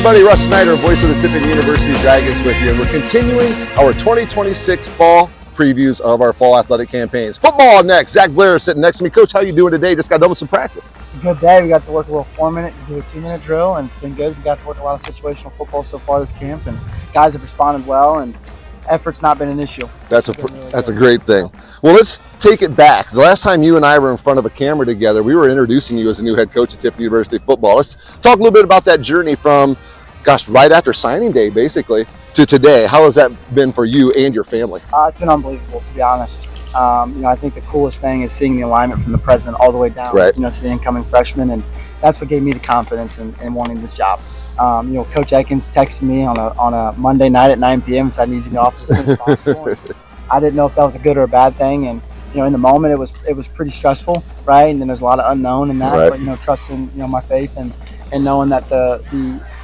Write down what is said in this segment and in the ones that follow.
everybody, Russ Snyder, voice of the Tiffin University Dragons with you, and we're continuing our 2026 fall previews of our fall athletic campaigns. Football next. Zack Blair is sitting next to me. Coach, how you doing today? Just got done with some practice. Good day. We got to work a little 4-minute, do a 2-minute drill, and it's been good. We got to work a lot of situational football so far this camp, and guys have responded well, and effort's not been an issue. That's a great thing. Well, let's take it back. The last time you and I were in front of a camera together, we were introducing you as a new head coach at Tiffin University Football. Let's talk a little bit about that journey from, right after signing day, basically, to today. How has that been for you and your family? It's been unbelievable, to be honest. I think the coolest thing is seeing the alignment from the president all the way down, right, to the incoming freshman, and that's what gave me the confidence in wanting this job. Coach Ekins texted me on a Monday night at 9 p.m. and said I need you in the office as soon as possible. And I didn't know if that was a good or a bad thing, and in the moment it was pretty stressful, right? And then there's a lot of unknown in that, right. But trusting my faith and knowing that the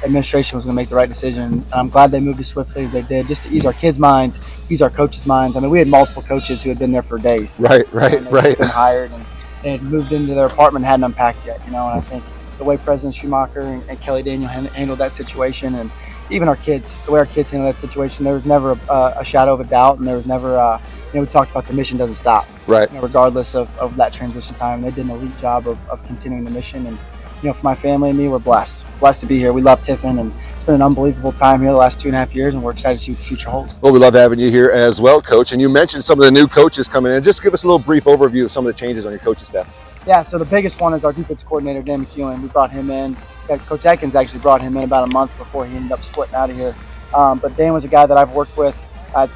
administration was going to make the right decision. And I'm glad they moved as swiftly as they did, just to ease our kids' minds, ease our coaches' minds. I mean, we had multiple coaches who had been there for days. Right. Been hired and they had moved into their apartment and hadn't unpacked yet. And I think the way President Schumacher and Kelly Daniel handled that situation, and even our kids, the way our kids handled that situation, there was never a shadow of a doubt, and there was never we talked about the mission doesn't stop, right? Regardless of that transition time, they did an elite job of continuing the mission. And for my family and me, we're blessed to be here. We love Tiffin, and it's been an unbelievable time here the last 2.5 years, and we're excited to see what the future holds. Well, we love having you here as well, Coach. And you mentioned some of the new coaches coming in. Just give us a little brief overview of some of the changes on your coaching staff. Yeah, so the biggest one is our defense coordinator, Dan McEwen. We brought him in. Coach Ekins actually brought him in about a month before he ended up splitting out of here. But Dan was a guy that I've worked with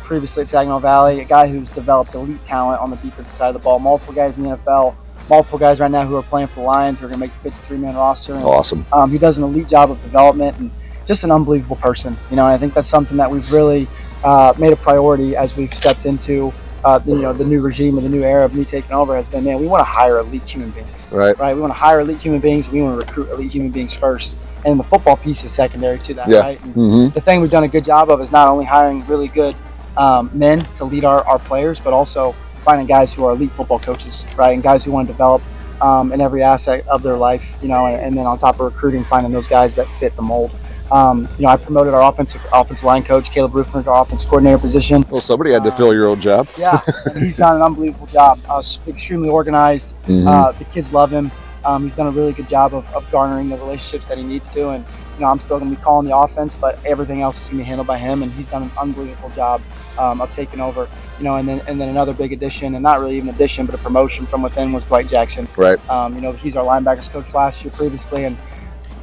previously at Saginaw Valley, a guy who's developed elite talent on the defensive side of the ball. Multiple guys in the NFL, multiple guys right now who are playing for the Lions who are going to make the 53-man roster. And, awesome. He does an elite job of development and just an unbelievable person. And I think that's something that we've really made a priority as we've stepped into the new regime or the new era of me taking over has been, we want to hire elite human beings. Right. We want to hire elite human beings. We want to recruit elite human beings first. And the football piece is secondary to that, yeah. right? The thing we've done a good job of is not only hiring really good men to lead our players, but also finding guys who are elite football coaches, right? And guys who want to develop in every aspect of their life, and then on top of recruiting, finding those guys that fit the mold. I promoted our offensive line coach, Caleb Rufner, to our offensive coordinator position. Well, somebody had to fill your old job. Yeah, and he's done an unbelievable job. Extremely organized. The kids love him. He's done a really good job of garnering the relationships that he needs to. And, I'm still going to be calling the offense, but everything else is going to be handled by him. And he's done an unbelievable job of taking over. And then another big addition, and not really even addition, but a promotion from within, was Dwight Jackson. Right. He's our linebackers coach last year previously, and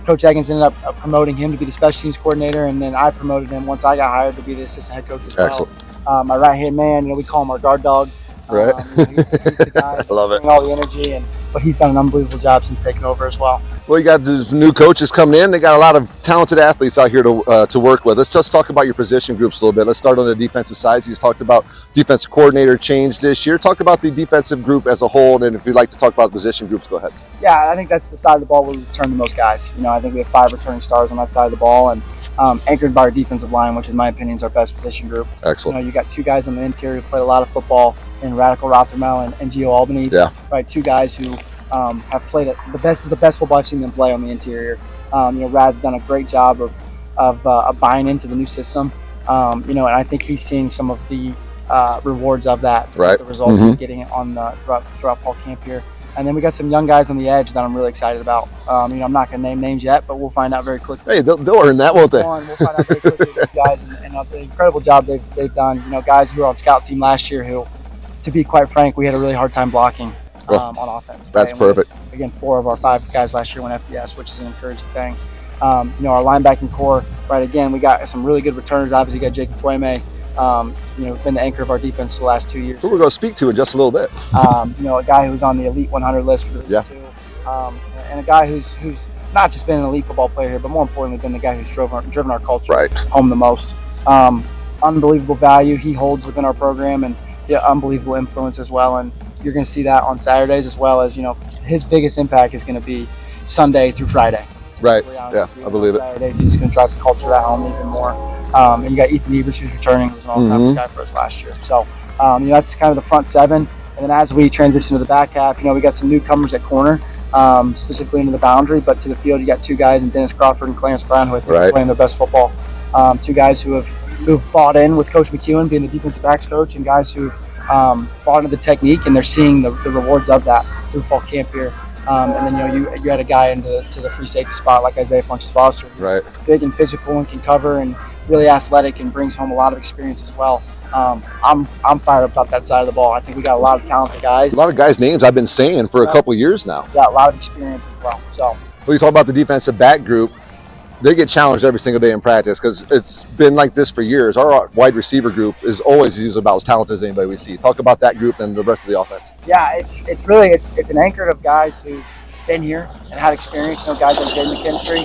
Coach Ekins ended up promoting him to be the special teams coordinator, and then I promoted him once I got hired to be the assistant head coach as well. Excellent. My right-hand man, we call him our guard dog. Right. He's the guy. I love it. All the energy, but he's done an unbelievable job since taking over as well. Well, you got these new coaches coming in. They got a lot of talented athletes out here to work with. Let's just talk about your position groups a little bit. Let's start on the defensive side. You just talked about defensive coordinator change this year. Talk about the defensive group as a whole, and if you'd like to talk about position groups, go ahead. Yeah, I think that's the side of the ball where we return the most guys. I think we have 5 returning stars on that side of the ball, and anchored by our defensive line, which in my opinion is our best position group. Excellent. You got 2 guys on the interior who played a lot of football in Radical Rothermell and Gio Albanese. Yeah. Right, 2 guys who have played the best football I've seen them play on the interior. Rad's done a great job of buying into the new system. And I think he's seeing some of the rewards of that. Right. The results he's getting on throughout fall camp here. And then we got some young guys on the edge that I'm really excited about. I'm not going to name names yet, but we'll find out very quickly. Hey, they'll earn that, won't they? We'll find out very quickly with these guys and the incredible job they've done. Guys who were on scout team last year who, to be quite frank, we had a really hard time blocking on offense. That's right? perfect. Again, 4 of our 5 guys last year went FBS, which is an encouraging thing. Our linebacking core, right? Again, we got some really good returners. Obviously, got Jacob Tueimeh. Been the anchor of our defense for the last 2 years. Who we're going to speak to in just a little bit. A guy who's on the Elite 100 list for the too. And a guy who's not just been an elite football player here, but more importantly, been the guy who's driven our culture home the most. Unbelievable value he holds within our program, and unbelievable influence as well. And you're going to see that on Saturdays, as well as his biggest impact is going to be Sunday through Friday. Right. Yeah, I believe it. Saturdays, he's going to drive the culture at home even more. And you got Ethan Evers, who's returning, who's an all-conference guy for us last year. So, that's kind of the front 7. And then as we transition to the back half, we got some newcomers at corner specifically into the boundary, but to the field, you got two guys in Dennis Crawford and Clarence Brown who I think are playing their best football. Two guys who've bought in with Coach McEwen being the defensive backs coach, and guys who've bought into the technique, and they're seeing the rewards of that through fall camp here. And then you had a guy into the free safety spot like Isaiah Funchess-Foster, big and physical and can cover and really athletic and brings home a lot of experience as well. I'm fired up about that side of the ball. I think we got a lot of talented guys. A lot of guys' names I've been saying for a couple of years now. Got a lot of experience as well. So when you talk about the defensive back group, they get challenged every single day in practice because it's been like this for years. Our wide receiver group is always used about as talented as anybody we see. Talk about that group and the rest of the offense. Yeah, it's really an anchor of guys who've been here and had experience. Guys like Jay McKinstry,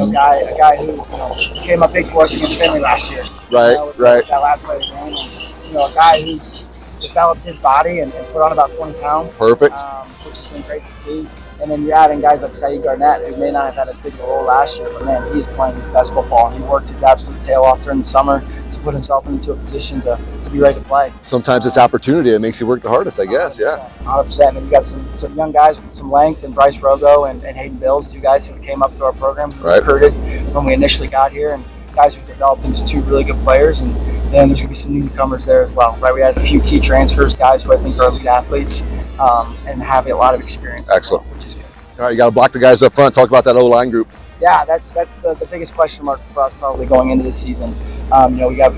a guy who came up big for us against Finley last year. Right. That last play of the game. A guy who's developed his body and put on about 20 pounds. Perfect. Which has been great to see. And then you're adding guys like Saeed Garnett, who may not have had a big role last year, but man, he's playing his best football. He worked his absolute tail off during the summer to put himself into a position to be ready to play. Sometimes it's opportunity that makes you work the hardest, I guess. 100%. And you got some young guys with some length, and Bryce Rogo and Hayden Bills, two guys who came up through our program, who recruited when we initially got here, and guys who developed into two really good players. And then there's going to be some newcomers there as well. Right? We had a few key transfers, guys who I think are elite athletes and have a lot of experience. Excellent. Well, which is good. All right, you got to block the guys up front. Talk about that O-line group. Yeah, that's the biggest question mark for us probably going into this season. We got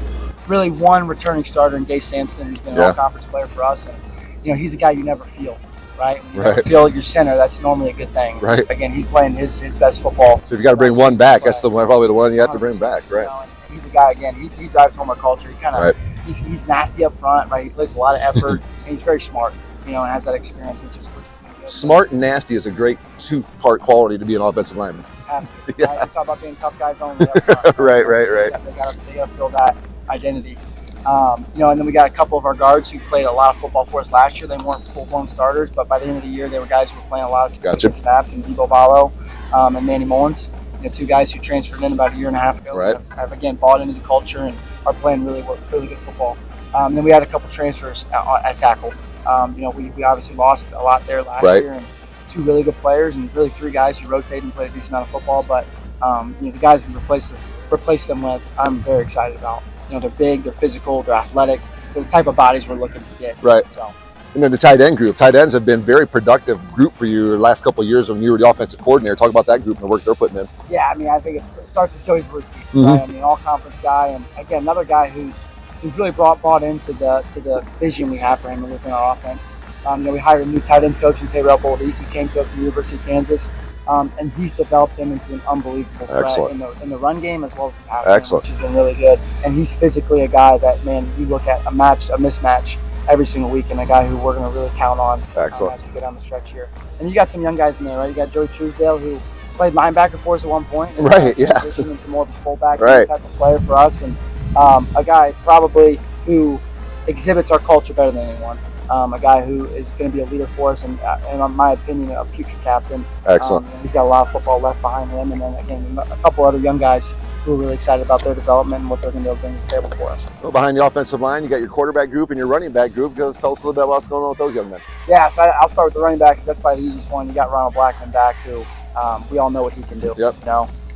really one returning starter in Gay Sampson, who's been an all-conference player for us, and he's a guy you never feel, right? When you never feel your center, that's normally a good thing. Right. Again, he's playing his best football. So if you got to bring one back, that's probably the one you have to bring back, right? And he's a guy, again, he drives home our culture. He kind of he's nasty up front, right? He plays a lot of effort, and he's very smart, and has that experience, which is good. Smart and nasty is a great two-part quality to be an offensive lineman. Have to. Yeah. Right? We talk about being tough guys only up front. Right. They got to feel that identity. And then we got a couple of our guards who played a lot of football for us last year. They weren't full-blown starters, but by the end of the year, they were guys who were playing a lot of significant snaps. And Debo Ballo and Manny Mullins, two guys who transferred in about a year and a half ago. Have again bought into the culture and are playing really good football. Then we had a couple transfers at tackle. We obviously lost a lot there last year, and two really good players, and really three guys who rotate and play a decent amount of football. But the guys we replace them with, I'm very excited about. They're big, they're physical, they're athletic. They're the type of bodies we're looking to get. Right. So. And then the tight end group. Tight ends have been very productive group for you the last couple of years when you were the offensive coordinator. Talk about that group and the work they're putting in. Yeah, I think it starts with Joey Zalewski. Right? All-conference guy, and again, another guy who's really bought into the vision we have for him within our offense. We hired a new tight ends coach in Taylor Boldes. He came to us in the University of Kansas, and he's developed him into an unbelievable threat in the run game as well as the pass game, which has been really good. And he's physically a guy that, man, you look at a mismatch every single week, and a guy who we're going to really count on as we go down the stretch here. And you got some young guys in there, right? You got Joey Truesdale, who played linebacker for us at one point, and transitioned into more of a fullback type of player for us, and a guy probably who exhibits our culture better than anyone. A guy who is going to be a leader for us, and in my opinion, a future captain. Excellent. He's got a lot of football left behind him, and then again, a couple other young guys who are really excited about their development and what they're going to be able to bring to the table for us. Well, behind the offensive line, you got your quarterback group and your running back group. Tell us a little bit about what's going on with those young men. Yeah, so I'll start with the running backs. That's probably the easiest one. You got Ronald Blackman back, who we all know what he can do. Yep.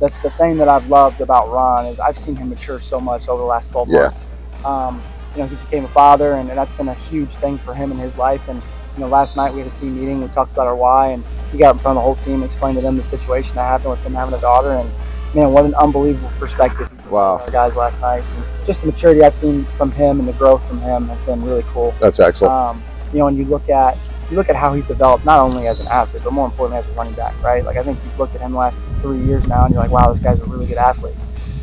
The thing that I've loved about Ron is I've seen him mature so much over the last 12 months. He's became a father, and that's been a huge thing for him in his life. And last night we had a team meeting. We talked about our why, and he got in front of the whole team, explained to them the situation that happened with him having a daughter. And man, what an unbelievable perspective he provided our guys last night. And just the maturity I've seen from him and the growth from him has been really cool. That's excellent. And you look at how he's developed, not only as an athlete, but more importantly as a running back, right? Like, I think you've looked at him the last 3 years now, and you're like, wow, this guy's a really good athlete.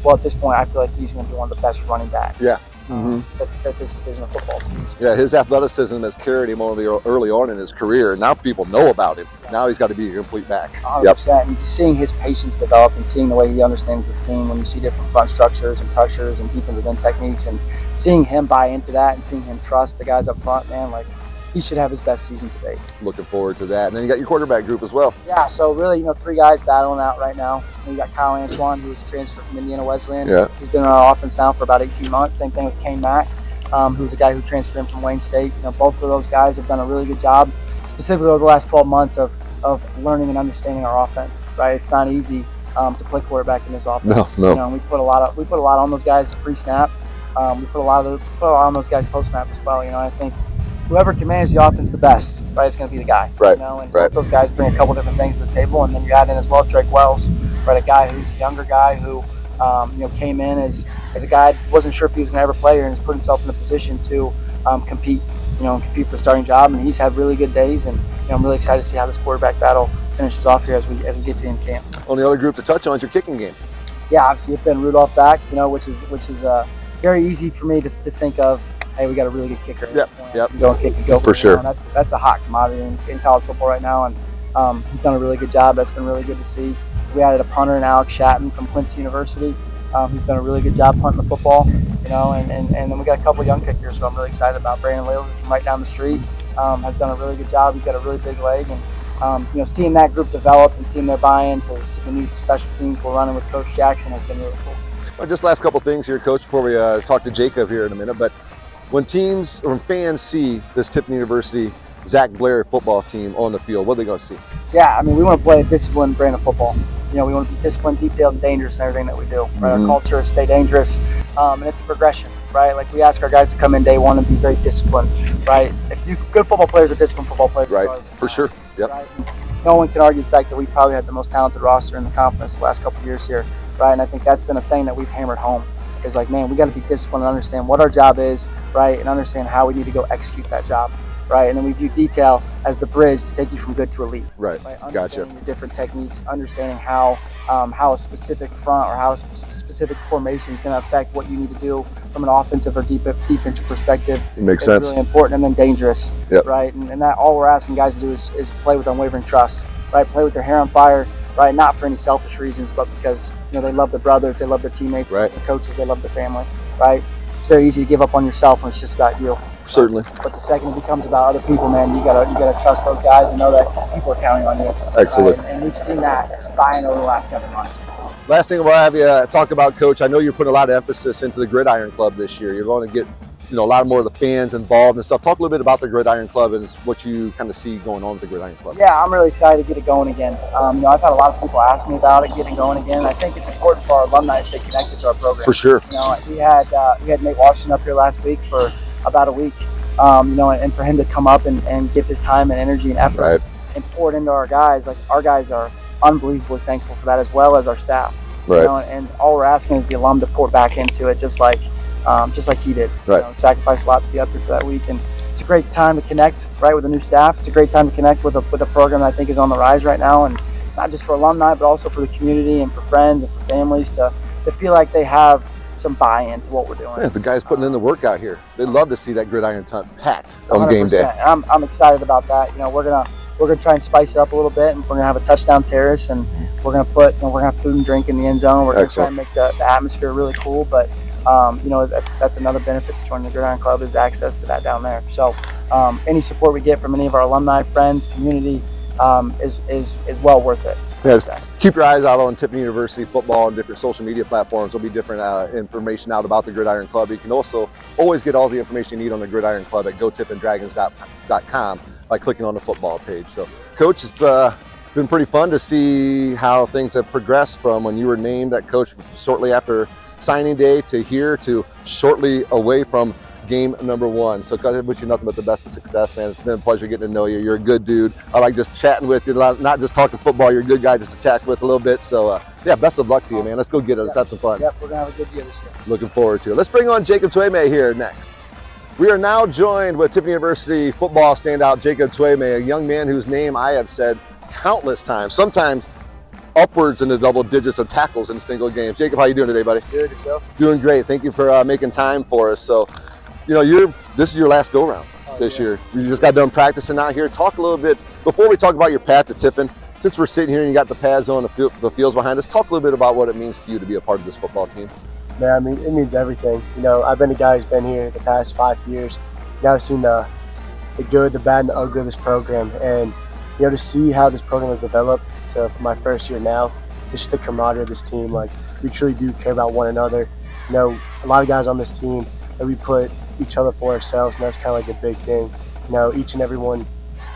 Well, at this point, I feel like he's going to be one of the best running backs. Yeah. That this division of football sees. Yeah, his athleticism has carried him early on in his career. Now people know about him. Yeah. Now he's got to be a complete back. 100%. And just seeing his patience develop and seeing the way he understands the scheme when you see different front structures and pressures and defensive end techniques, and seeing him buy into that and seeing him trust the guys up front, man, like, he should have his best season to date. Looking forward to that. And then you got your quarterback group as well. Yeah, so really, three guys battling out right now. And you got Kyle Antoine, who's a transfer from Indiana Wesleyan. Yeah. He's been in our offense now for about 18 months. Same thing with Kane Mack, who's a guy who transferred in from Wayne State. Both of those guys have done a really good job, specifically over the last 12 months, of of learning and understanding our offense. Right, it's not easy to play quarterback in this offense. No. You know, we put a lot on those guys pre-snap. We put a lot on those guys post-snap as well. You know, I think whoever can manage the offense the best, right, is going to be the guy. Right. You know, and both those guys bring a couple different things to the table, and then you add in as well Drake Wells, right, a guy who's a younger guy who you know, came in as a guy wasn't sure if he was going to ever play and has put himself in a position to compete. You know, compete for the starting job, and he's had really good days. And you know, I'm really excited to see how this quarterback battle finishes off here as we get to end camp. Only other group to touch on is your kicking game. Yeah, obviously you've been Rudolph back, you know, which is very easy for me to think of. Hey, we got a really good kicker. Yep. Go and kick and go for sure. You know, that's a hot commodity in college football right now, and he's done a really good job. That's been really good to see. We added a punter in Alex Shatton from Quincy University. He's done a really good job punting the football, you know, and then we got a couple young kickers, so I'm really excited about. Brandon Lillard from right down the street has done a really good job. He's got a really big leg, and you know, seeing that group develop and seeing their buy-in to the new special teams we're running with Coach Jackson has been really cool. Well, just last couple things here, Coach, before we talk to Jacob here in a minute. But when teams or when fans see this Tiffin University Zack Blair football team on the field, what are they going to see? Yeah, I mean, we want to play a disciplined brand of football. You know, we want to be disciplined, detailed, and dangerous in everything that we do. Right? Our culture is stay dangerous, and it's a progression, right? Like, we ask our guys to come in day one and be very disciplined, right? Good football players are disciplined football players, right? For sure. Yep. Right? No one can argue the fact that we probably had the most talented roster in the conference the last couple of years here, right? And I think that's been a thing that we've hammered home. Is like, man, we got to be disciplined and understand what our job is, right? And understand how we need to go execute that job. Right, and then we view detail as the bridge to take you from good to elite. Right. Understanding your different techniques, understanding how a specific front or how a specific formation is going to affect what you need to do from an offensive or defensive perspective. It makes sense. Really important, and then dangerous. Yep. Right, and that all we're asking guys to do is play with unwavering trust. Right, play with their hair on fire. Right, not for any selfish reasons, but because you know they love their brothers, they love their teammates, right. They love the coaches, they love their family. Right, it's very easy to give up on yourself when it's just about you. Certainly. But the second it becomes about other people, man, you gotta trust those guys and know that people are counting on you. Excellent. And we've seen that buy-in over the last 7 months. Last thing we'll have you talk about, Coach. I know you're putting a lot of emphasis into the Gridiron Club this year. You're going to get, you know, a lot more of the fans involved and stuff. Talk a little bit about the Gridiron Club and what you kind of see going on with the Gridiron Club. Yeah, I'm really excited to get it going again. You know, I've had a lot of people ask me about it, getting going again. I think it's important for our alumni to stay connected to our program. For sure. You know, we had Nate Washington up here last week for about a week. You know, and for him to come up and give his time and energy and effort, right. And pour it into our guys, like our guys are unbelievably thankful for that, as well as our staff. Right. You know, and all we're asking is the alum to pour back into it, just like he did. Right. You know, sacrificed a lot to be up here for that week, and it's a great time to connect, right, with the new staff. It's a great time to connect with a program that I think is on the rise right now, and not just for alumni, but also for the community and for friends and for families to feel like they have some buy-in to what we're doing. Yeah, the guys putting in the work out here. They love to see that Gridiron tent packed on 100%. Game day. I'm excited about that. You know, we're gonna try and spice it up a little bit, and we're gonna have a touchdown terrace, and we're gonna have food and drink in the end zone. We're gonna try and make the atmosphere really cool. But you know, that's another benefit to joining the Gridiron Club is access to that down there. So any support we get from any of our alumni, friends, community is well worth it. Yes. Keep your eyes out on Tiffin University Football and different social media platforms. There'll be different information out about the Gridiron Club. You can also always get all the information you need on the Gridiron Club at gotiffindragons.com by clicking on the football page. So, Coach, it's been pretty fun to see how things have progressed from when you were named that coach shortly after signing day to here to shortly away from game number 1. So I wish you nothing but the best of success, man. It's been a pleasure getting to know you. You're a good dude. I like just chatting with you, not just talking football. You're a good guy just to chat with a little bit. So yeah, best of luck to you, man. Let's go get it. Let's have some fun. Yep, we're gonna have a good year this year. Looking forward to it. Let's bring on Jacob Tueimeh here next. We are now joined with Tiffin University football standout Jacob Tueimeh, a young man whose name I have said countless times, sometimes upwards in the double digits of tackles in a single game. Jacob, how you doing today, buddy? Good, yourself? Doing great. Thank you for making time for us. So, you know, this is your last go-round this year. You just got done practicing out here. Talk a little bit, before we talk about your path to Tiffin, since we're sitting here and you got the pads on, the fields behind us, talk a little bit about what it means to you to be a part of this football team. Man, I mean, it means everything. You know, I've been a guy who's been here the past 5 years. Now I've seen the good, the bad, and the ugly of this program. And, you know, to see how this program has developed to my first year now, it's just the camaraderie of this team. Like, we truly do care about one another. You know, a lot of guys on this team, that we put each other for ourselves, and that's kind of like a big thing. You know, each and every one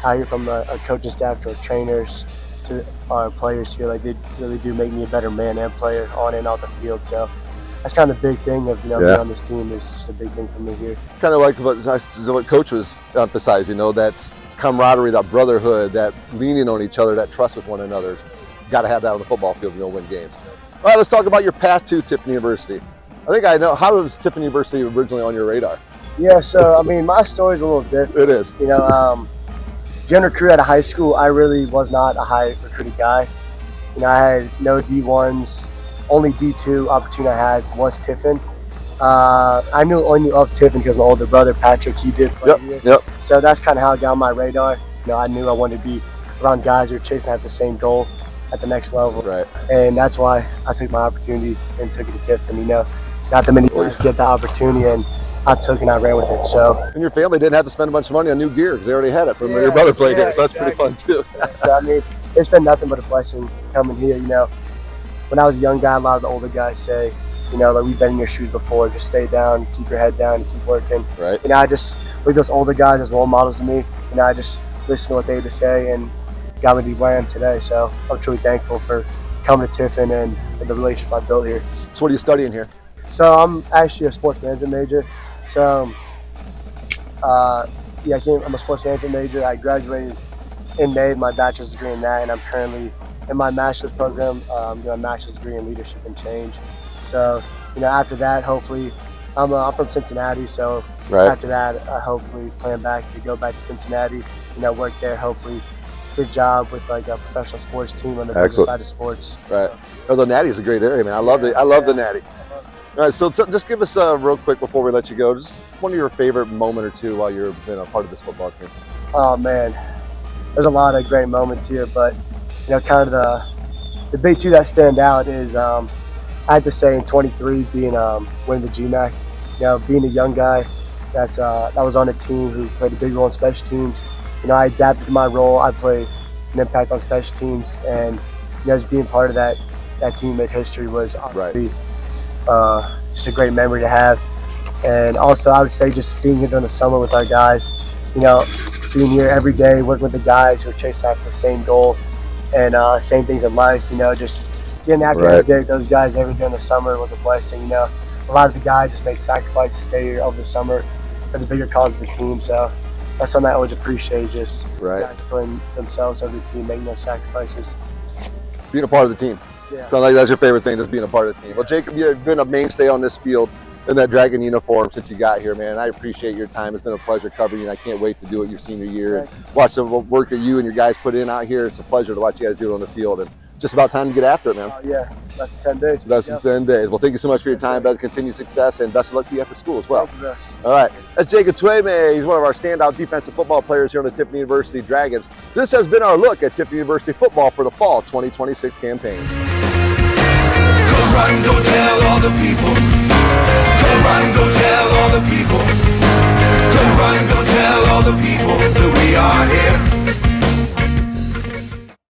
out here from our coaching staff to our trainers to our players here. Like, they really do make me a better man and player on and off the field. So that's kind of the big thing of, being on this team is just a big thing for me here. Kind of like what Coach was emphasizing, that's camaraderie, that brotherhood, that leaning on each other, that trust with one another. Got to have that on the football field to win games. All right, let's talk about your path to Tiffin University. I think I know. How was Tiffin University originally on your radar? Yeah, so, my story's a little different. It is. Getting recruited out of high school, I really was not a high recruited guy. I had no D1s. Only D2 opportunity I had was Tiffin. I only knew of Tiffin because my older brother, Patrick, he did play here. Yep. So that's kind of how it got on my radar. I knew I wanted to be around guys who were chasing at the same goal at the next level. Right. And that's why I took my opportunity and took it to Tiffin. Not that many guys get that opportunity, and I took and I ran with it. So. And your family didn't have to spend a bunch of money on new gear because they already had it from your brother played here, so that's pretty fun too. So it's been nothing but a blessing coming here. When I was a young guy, a lot of the older guys say, like, we've been in your shoes before. Just stay down, keep your head down, and keep working. Right. I just look at those older guys as role models to me. I just listen to what they had to say and got me to be where I am today. So I'm truly thankful for coming to Tiffin and the relationship I built here. So what are you studying here? So I'm actually a sports management major. So I'm a sports management major. I graduated in May, my bachelor's degree in that, and I'm currently in my master's program. I'm doing a master's degree in leadership and change. So, after that, hopefully, I'm from Cincinnati, so after that, I hopefully plan to go back to Cincinnati, work there, hopefully good job with like a professional sports team on the business side of sports. Right. So. The Natty is a great area, man. I love the Natty. All right, so just give us real quick before we let you go, just one of your favorite moment or two while you've been a part of this football team. Oh man, there's a lot of great moments here, but kind of the big two that stand out is I had to say in 23 being winning the GMAC. Being a young guy that was on a team who played a big role in special teams. I adapted to my role. I played an impact on special teams, and just being part of that team made history was obviously just a great memory to have. And also, I would say just being here during the summer with our guys. Being here every day, working with the guys who are chasing after the same goal and same things in life. Just getting after every day with those guys every day in the summer was a blessing. A lot of the guys just make sacrifices to stay here over the summer for the bigger cause of the team. So that's something I always appreciate, just guys putting themselves over the team, making those sacrifices. Being a part of the team. Yeah. Sounds like that's your favorite thing, just being a part of the team. Well, Jacob, you've been a mainstay on this field in that Dragon uniform since you got here, man. I appreciate your time. It's been a pleasure covering you, and I can't wait to do it your senior year and watch the work that you and your guys put in out here. It's a pleasure to watch you guys do it on the field, and just about time to get after it, man. Less than 10 days. Less than 10 days. Well, thank you so much for your time, best continued success, and best of luck to you after school as well. All right, that's Jacob Tueimeh. He's one of our standout defensive football players here on the Tiffin University Dragons. This has been our look at Tiffin University football for the fall 2026 campaign. Go run, go tell all the people.